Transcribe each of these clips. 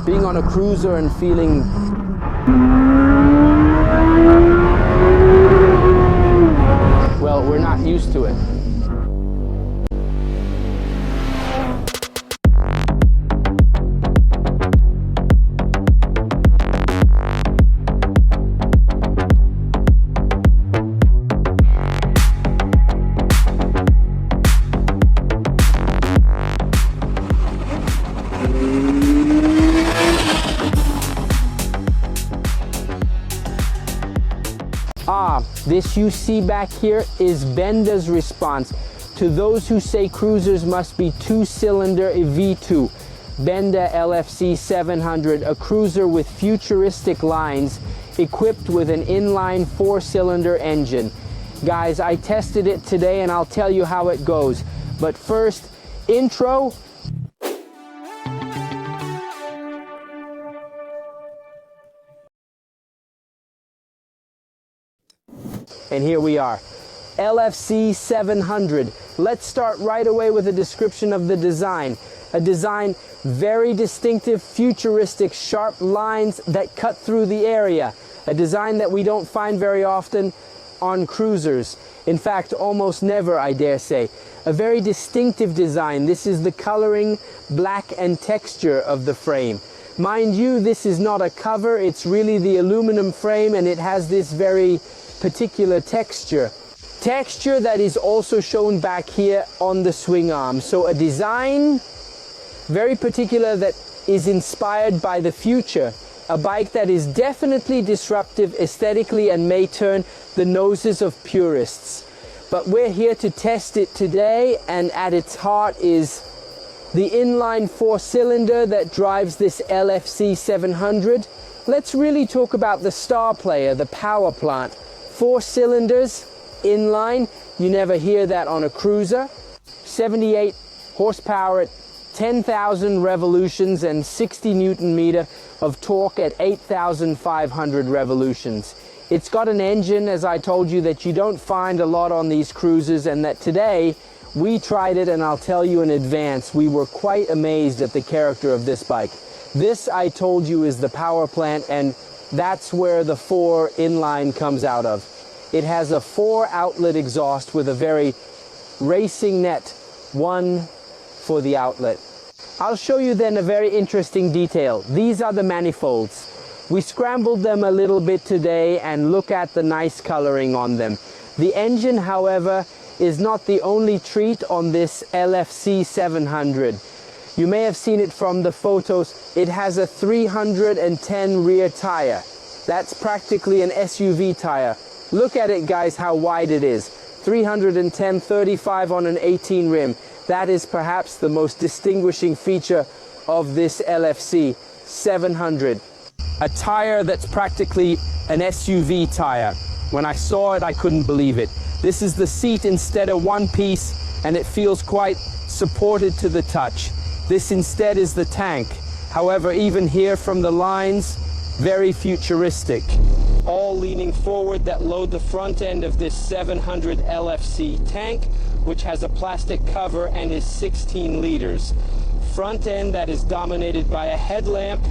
being on a cruiser and feeling well, we're not used to it. This you see back here is Benda's response to those who say cruisers must be two-cylinder V2. Benda LFC700, a cruiser with futuristic lines equipped with an inline 4-cylinder engine. Guys, I tested it today and I'll tell you how it goes. But first, intro. And here we are, LFC700. Let's start right away with a description of the design. A design very distinctive, futuristic, sharp lines that cut through the area. A design that we don't find very often on cruisers. In fact, almost never, I dare say. A very distinctive design. This is the coloring, black and texture of the frame. Mind you, this is not a cover, it's really the aluminum frame, and it has this very particular texture that is also shown back here on the swing arm. So a design very particular that is inspired by the future, a bike that is definitely disruptive aesthetically and may turn the noses of purists. But we're here to test it today, and at its heart is the inline 4-cylinder that drives this LFC700. Let's really talk about the star player, the power plant. 4 cylinders, inline, you never hear that on a cruiser. 78 horsepower at 10,000 revolutions and 60 Newton meter of torque at 8,500 revolutions. It's got an engine, as I told you, that you don't find a lot on these cruisers, and that today we tried it, and I'll tell you in advance, we were quite amazed at the character of this bike. This, I told you, is the power plant, and that's where the 4 inline comes out of. It has a 4-outlet exhaust with a very racing net, one for the outlet. I'll show you then a very interesting detail. These are the manifolds. We scrambled them a little bit today, and look at the nice coloring on them. The engine, however, is not the only treat on this LFC700. You may have seen it from the photos. It has a 310 rear tire. That's practically an SUV tire. Look at it, guys, how wide it is. 310, 35 on an 18 rim. That is perhaps the most distinguishing feature of this LFC700. A tire that's practically an SUV tire. When I saw it, I couldn't believe it. This is the seat instead of one piece, and it feels quite supported to the touch. This instead is the tank. However, even here from the lines, very futuristic. All leaning forward that load the front end of this 700 LFC tank, which has a plastic cover and is 16 liters. Front end that is dominated by a headlamp,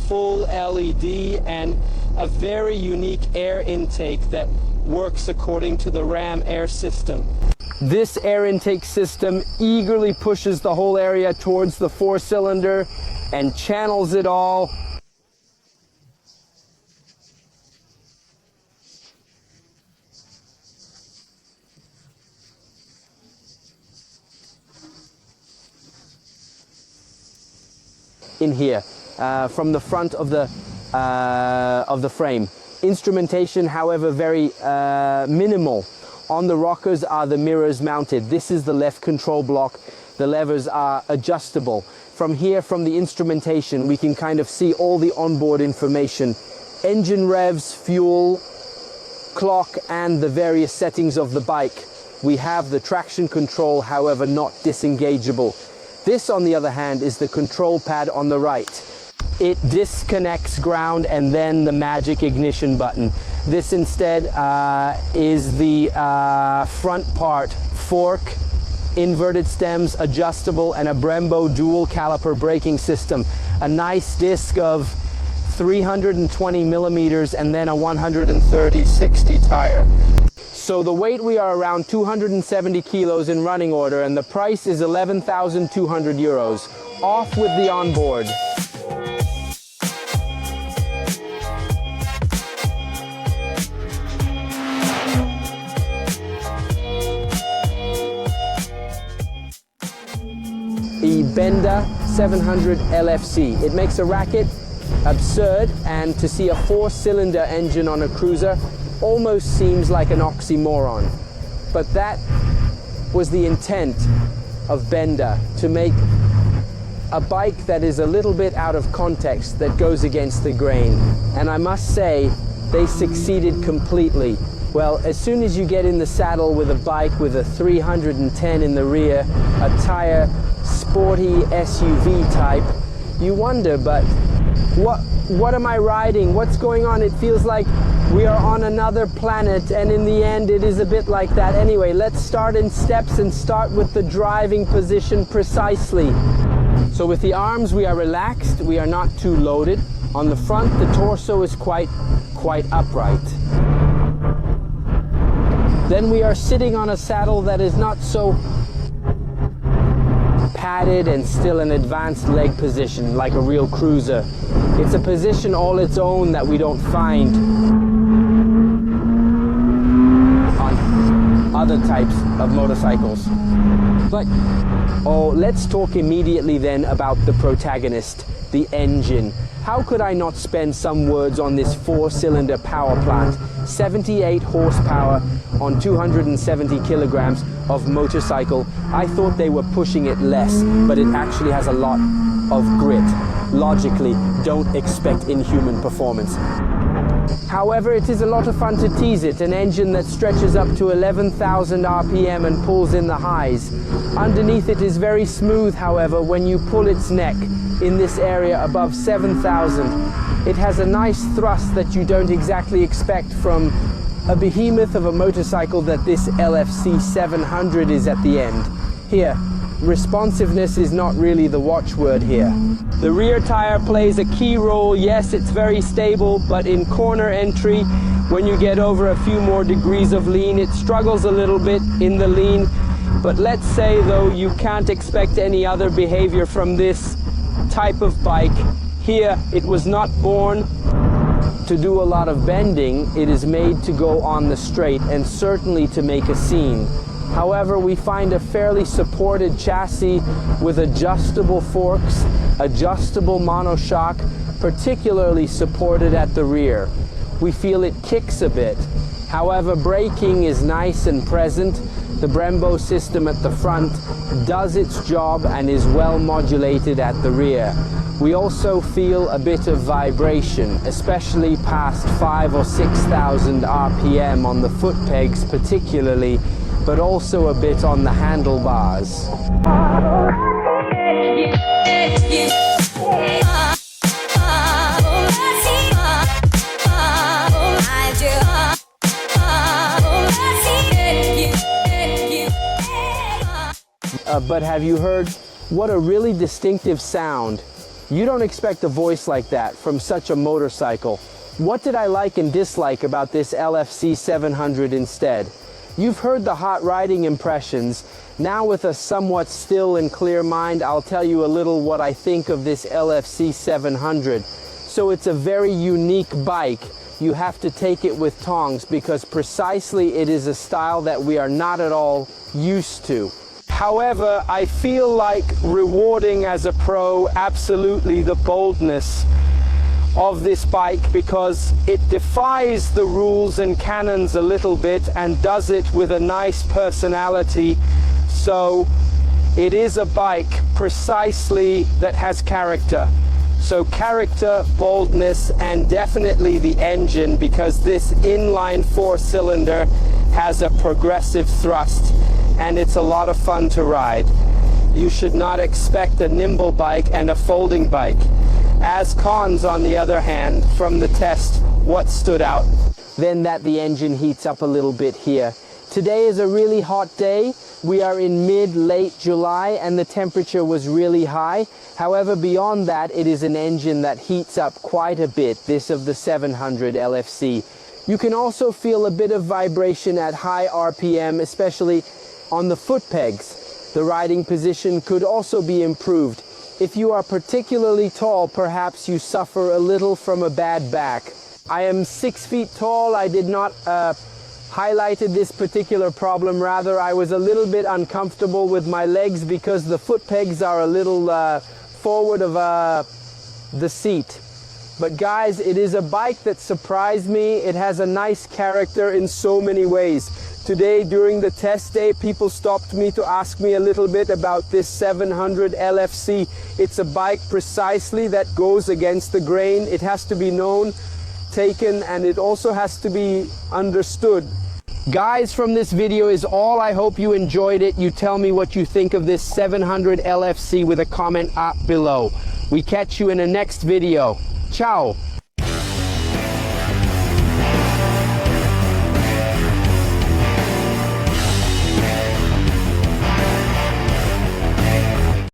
full LED, and a very unique air intake that works according to the Ram air system. This air intake system eagerly pushes the whole area towards the 4-cylinder and channels it all. In here, from the front of the frame. Instrumentation, however, very minimal. On the rockers are the mirrors mounted. This is the left control block. The levers are adjustable. From here, from the instrumentation, we can kind of see all the onboard information. Engine revs, fuel, clock, and the various settings of the bike. We have the traction control, however, not disengageable. This, on the other hand, is the control pad on the right. It disconnects ground and then the magic ignition button. This instead is the front part fork inverted stems, adjustable, and a Brembo dual caliper braking system. A nice disc of 320 millimeters and then a 130/60 tire. So the weight, we are around 270 kilos in running order, and the price is 11,200 euros. Off with the onboard. The Benda 700 LFC. It makes a racket, absurd, and to see a 4-cylinder engine on a cruiser almost seems like an oxymoron. But that was the intent of Benda, to make a bike that is a little bit out of context, that goes against the grain. And I must say, they succeeded completely. Well, as soon as you get in the saddle with a bike with a 310 in the rear, a tire, sporty SUV type, you wonder, but what am I riding? What's going on? It feels like we are on another planet, and in the end it is a bit like that. Anyway, let's start in steps and start with the driving position precisely. So with the arms, we are relaxed, we are not too loaded. On the front, the torso is quite upright. Then we are sitting on a saddle that is not so padded and still an advanced leg position like a real cruiser. It's a position all its own that we don't find on other types of motorcycles. But let's talk immediately then about the protagonist, the engine. How could I not spend some words on this 4-cylinder power plant? 78 horsepower on 270 kilograms of motorcycle. I thought they were pushing it less, but it actually has a lot of grit. Logically, don't expect inhuman performance. However, it is a lot of fun to tease it, an engine that stretches up to 11,000 RPM and pulls in the highs. Underneath it is very smooth, however, when you pull its neck in this area above 7,000. It has a nice thrust that you don't exactly expect from a behemoth of a motorcycle that this LFC700 is at the end. Here, responsiveness is not really the watchword here. The rear tire plays a key role. Yes, it's very stable, but in corner entry, when you get over a few more degrees of lean, it struggles a little bit in the lean. But let's say, though, you can't expect any other behavior from this type of bike. Here, it was not born to do a lot of bending. It is made to go on the straight and certainly to make a scene. However, we find a fairly supported chassis with adjustable forks, adjustable monoshock, particularly supported at the rear. We feel it kicks a bit. However, braking is nice and present. The Brembo system at the front does its job and is well modulated at the rear. We also feel a bit of vibration, especially past 5,000 or 6,000 RPM on the foot pegs particularly, but also a bit on the handlebars. But have you heard what a really distinctive sound? You don't expect a voice like that from such a motorcycle. What did I like and dislike about this LFC700 instead? You've heard the hot riding impressions. Now, with a somewhat still and clear mind, I'll tell you a little what I think of this LFC700. So it's a very unique bike. You have to take it with tongs because precisely it is a style that we are not at all used to. However, I feel like rewarding as a pro absolutely the boldness of this bike because it defies the rules and canons a little bit and does it with a nice personality. So it is a bike precisely that has character. So character, boldness, and definitely the engine, because this inline 4-cylinder has a progressive thrust and it's a lot of fun to ride. You should not expect a nimble bike and a folding bike. As cons, on the other hand, from the test, what stood out? Then that the engine heats up a little bit here. Today is a really hot day. We are in mid-late July and the temperature was really high. However, beyond that, it is an engine that heats up quite a bit, this of the 700 LFC. You can also feel a bit of vibration at high RPM, especially on the foot pegs. The riding position could also be improved. If you are particularly tall, perhaps you suffer a little from a bad back. I am 6 feet tall. I did not highlighted this particular problem. Rather, I was a little bit uncomfortable with my legs because the foot pegs are a little forward of the seat. But guys, it is a bike that surprised me. It has a nice character in so many ways. Today, during the test day, people stopped me to ask me a little bit about this 700 LFC. It's a bike precisely that goes against the grain. It has to be known, taken, and it also has to be understood. Guys, from this video is all. I hope you enjoyed it. You tell me what you think of this 700 LFC with a comment up below. We catch you in the next video. Ciao.